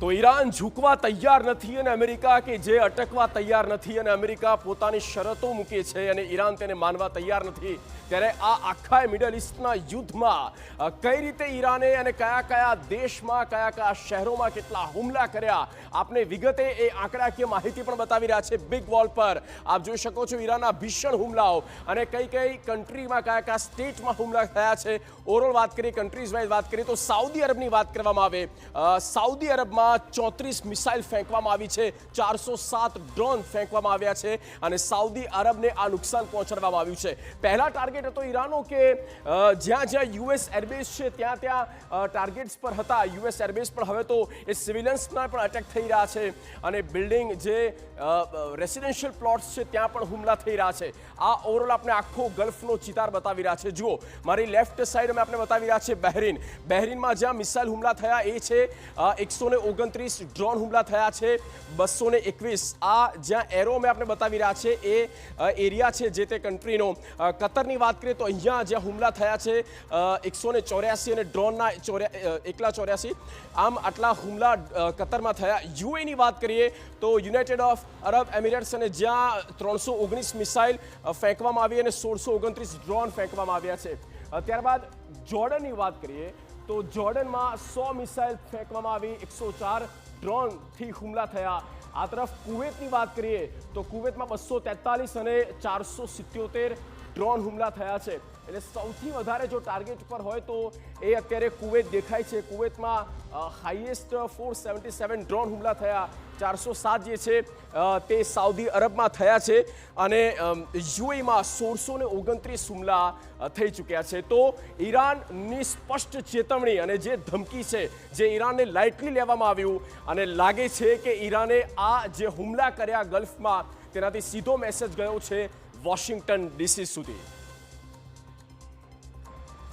તો ઈરાન ઝૂકવા તૈયાર નથી અને અમેરિકા કે જે અટકવા તૈયાર નથી અને અમેરિકા પોતાની શરતો મૂકે છે અને ઈરાન તેને માનવા તૈયાર નથી ત્યારે આ આખા મિડલ ઈસ્ટના યુદ્ધમાં કઈ રીતે ઈરાને અને કયા કયા દેશમાં કયા કયા શહેરોમાં કેટલા હુમલા કર્યા આપને વિગતે એ આંકડાકીય માહિતી પણ બતાવી રહ્યા છે બિગ વોલ પર આપ જોઈ શકો છો ઈરાનના ભીષણ હુમલાઓ અને કઈ કઈ કન્ટ્રીમાં કયા કયા સ્ટેટમાં હુમલા થયા છે ઓવરઓલ વાત કરીએ કન્ટ્રીઝ વાઇઝ વાત કરીએ તો સાઉદી અરબની વાત કરવામાં આવે સાઉદી અરબમાં 34 મિસાઇલ ફેંકવામાં આવી છે 407 ડ્રોન ફેંકવામાં આવ્યા છે અને સાઉદી અરબને આ નુકસાન પહોંચાડવામાં આવ્યું છે પહેલા ટાર્ગેટ હતો ઈરાનનો કે જ્યાં જ્યાં યુએસ એરબેઝ છે ત્યાં ત્યાં ટાર્ગેટ્સ પર હતા યુએસ એરબેઝ પર હવે તો એ સિવિલિયન્સના પણ અટેક થઈ રહ્યા છે અને બિલ્ડિંગ જે રેસિડેન્શિયલ પ્લોટ્સ છે ત્યાં પણ હુમલા થઈ રહ્યા છે આ ઓવરઓલ આપણે આખો ગલ્ફનો ચિતાર બતાવી રહ્યા છે જુઓ મારી લેફ્ટ સાઈડ અમે આપણે બતાવી રહ્યા છે બહેરીનમાં જ્યાં મિસાઇલ હુમલા થયા એ છે 129 ડ્રોન હુમલા થયા છે 221 આ જ્યાં એરો અમે આપણે બતાવી રહ્યા છે એ એરિયા છે જે તે કન્ટ્રીનો કતરની વાત કરીએ તો અહીંયા જ્યાં હુમલા થયા છે 184 અને ડ્રોનના એકલા 84 આમ આટલા હુમલા કતરમાં થયા યુએની વાત કરીએ તો યુનાઇટેડ અરબ એમિરેટ્સ અને જ્યાં 319 મિસાઇલ ફેંકવામાં આવી અને 1629 ડ્રોન ફેંકવામાં આવ્યા છે ત્યારબાદ જોર્ડનની વાત કરીએ તો જોર્ડનમાં 100 મિસાઇલ ફેંકવામાં આવી 104 ડ્રોનથી હુમલા થયા આ તરફ કુવેતની વાત કરીએ તો કુવેતમાં 243 અને 477 ડ્રોન હુમલા થયા છે એટલે સૌથી વધારે જો ટાર્ગેટ પર હોય તો એ અત્યારે કુવેત દેખાય છે કુવેતમાં હાઈએસ્ટ 477 ડ્રોન હુમલા થયા 407 જે છે તે સાઉદી અરબમાં થયા છે અને યુએઈમાં 1629 હુમલા થઈ ચૂક્યા છે તો ઈરાનની સ્પષ્ટ ચેતવણી અને જે ધમકી છે જે ઈરાનને લાઇટલી લેવામાં આવ્યું અને લાગે છે કે ઈરાને આ જે હુમલા કર્યા ગલ્ફમાં તેનાથી સીધો મેસેજ ગયો છે વોશિંગ્ટન ડીસી સુધી